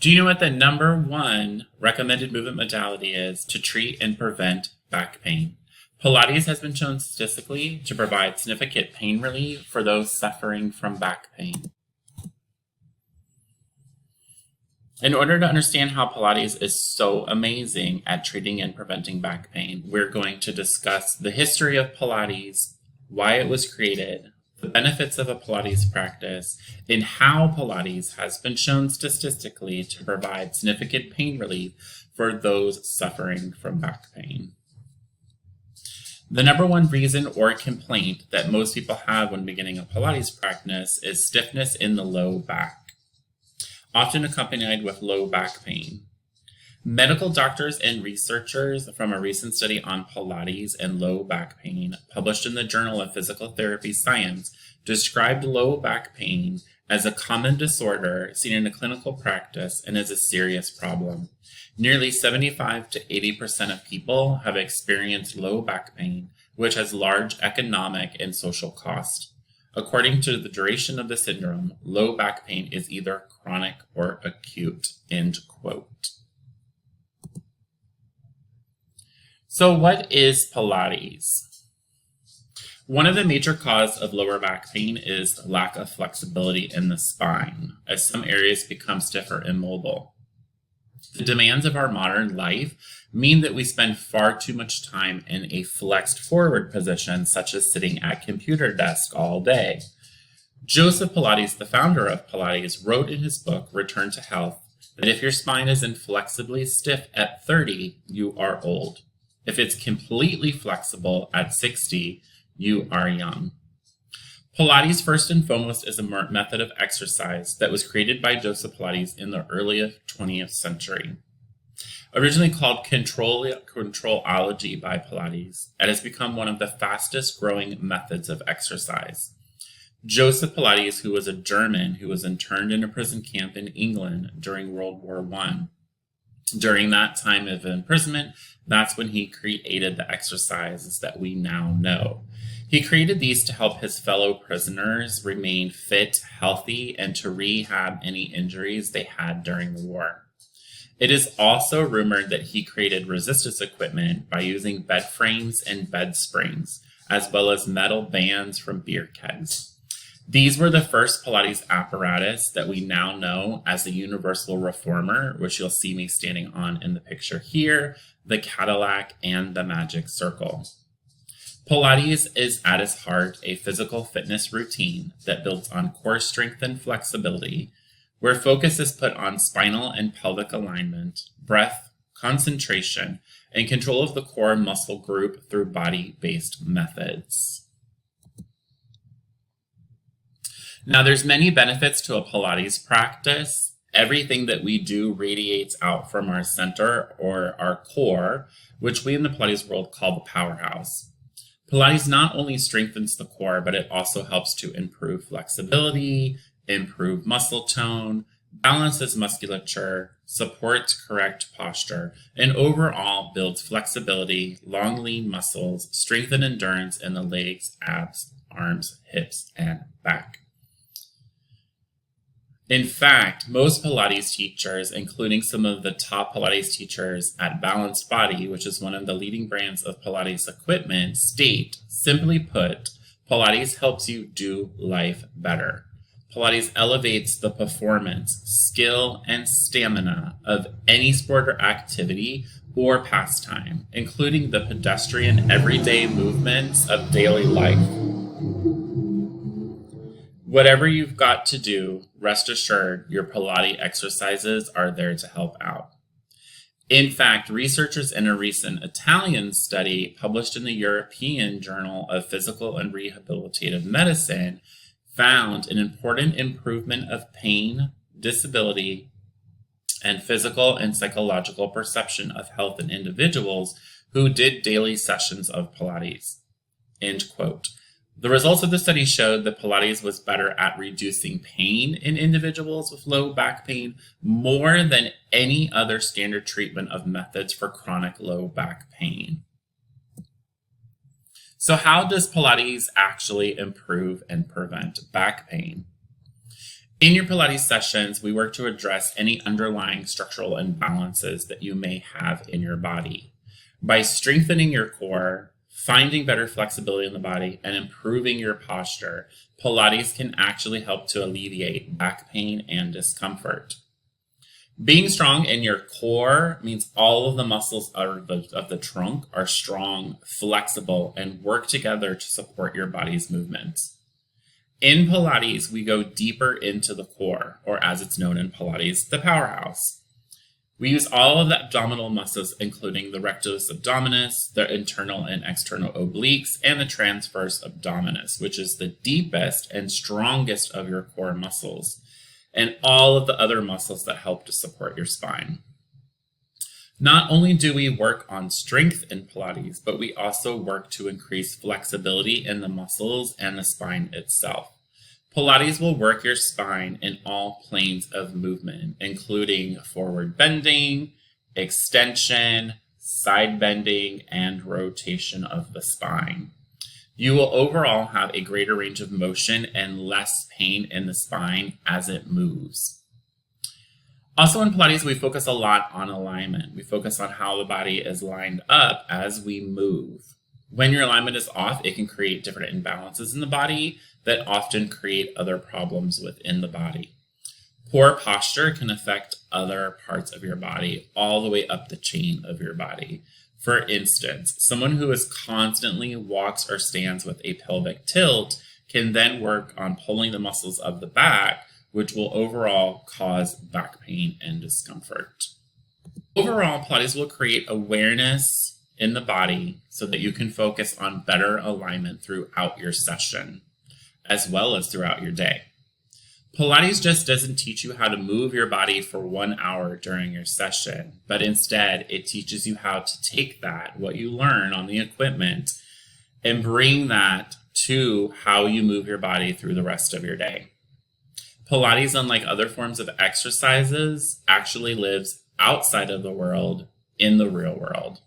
Do you know what the number one recommended movement modality is to treat and prevent back pain? Pilates has been shown statistically to provide significant pain relief for those suffering from back pain. In order to understand how Pilates is so amazing at treating and preventing back pain, we're going to discuss the history of Pilates, why it was created, the benefits of a Pilates practice, and how Pilates has been shown statistically to provide significant pain relief for those suffering from back pain. The number one reason or complaint that most people have when beginning a Pilates practice is stiffness in the low back, often accompanied with low back pain. Medical doctors and researchers from a recent study on Pilates and low back pain, published in the Journal of Physical Therapy Science, described low back pain as a common disorder seen in a clinical practice and as a serious problem. Nearly 75 to 80% of people have experienced low back pain, which has large economic and social cost. According to the duration of the syndrome, low back pain is either chronic or acute, end quote. So what is Pilates? One of the major causes of lower back pain is lack of flexibility in the spine, as some areas become stiff or immobile. The demands of our modern life mean that we spend far too much time in a flexed forward position, such as sitting at computer desk all day. Joseph Pilates, the founder of Pilates, wrote in his book, Return to Health, that if your spine is inflexibly stiff at 30, you are old. If it's completely flexible at 60, you are young. Pilates, first and foremost, is a method of exercise that was created by Joseph Pilates in the early 20th century. Originally called controlology by Pilates, it has become one of the fastest growing methods of exercise. Joseph Pilates, who was a German who was interned in a prison camp in England during World War I, during that time of imprisonment, that's when he created the exercises that we now know. He created these to help his fellow prisoners remain fit, healthy, and to rehab any injuries they had during the war. It is also rumored that he created resistance equipment by using bed frames and bed springs, as well as metal bands from beer kegs. These were the first Pilates apparatus that we now know as the Universal Reformer, which you'll see me standing on in the picture here, the Cadillac, and the Magic Circle. Pilates is at its heart a physical fitness routine that builds on core strength and flexibility, where focus is put on spinal and pelvic alignment, breath, concentration, and control of the core muscle group through body-based methods. Now, there's many benefits to a Pilates practice. Everything that we do radiates out from our center or our core, which we in the Pilates world call the powerhouse. Pilates not only strengthens the core, but it also helps to improve flexibility, improve muscle tone, balances musculature, supports correct posture, and overall builds flexibility, long lean muscles, strength and endurance in the legs, abs, arms, hips, and back. In fact, most Pilates teachers, including some of the top Pilates teachers at Balanced Body, which is one of the leading brands of Pilates equipment, state, simply put, Pilates helps you do life better. Pilates elevates the performance, skill, and stamina of any sport or activity or pastime, including the pedestrian everyday movements of daily life. Whatever you've got to do, rest assured your Pilates exercises are there to help out. In fact, researchers in a recent Italian study published in the European Journal of Physical and Rehabilitative Medicine found an important improvement of pain, disability, and physical and psychological perception of health in individuals who did daily sessions of Pilates. End quote. The results of the study showed that Pilates was better at reducing pain in individuals with low back pain more than any other standard treatment of methods for chronic low back pain. So how does Pilates actually improve and prevent back pain? In your Pilates sessions, we work to address any underlying structural imbalances that you may have in your body. By strengthening your core, finding better flexibility in the body, and improving your posture, Pilates can actually help to alleviate back pain and discomfort. Being strong in your core means all of the muscles of the trunk are strong, flexible, and work together to support your body's movements. In Pilates, we go deeper into the core, or as it's known in Pilates, the powerhouse. We use all of the abdominal muscles, including the rectus abdominis, the internal and external obliques, and the transverse abdominis, which is the deepest and strongest of your core muscles, and all of the other muscles that help to support your spine. Not only do we work on strength in Pilates, but we also work to increase flexibility in the muscles and the spine itself. Pilates will work your spine in all planes of movement, including forward bending, extension, side bending, and rotation of the spine. You will overall have a greater range of motion and less pain in the spine as it moves. Also in Pilates, we focus a lot on alignment. We focus on how the body is lined up as we move. When your alignment is off, it can create different imbalances in the body that often create other problems within the body. Poor posture can affect other parts of your body, all the way up the chain of your body. For instance, someone who is constantly walks or stands with a pelvic tilt can then work on pulling the muscles of the back, which will overall cause back pain and discomfort. Overall, Pilates will create awareness in the body so that you can focus on better alignment throughout your session, as well as throughout your day. Pilates just doesn't teach you how to move your body for 1 hour during your session, but instead it teaches you how to take that, what you learn on the equipment, and bring that to how you move your body through the rest of your day. Pilates, unlike other forms of exercises, actually lives outside of the world in the real world.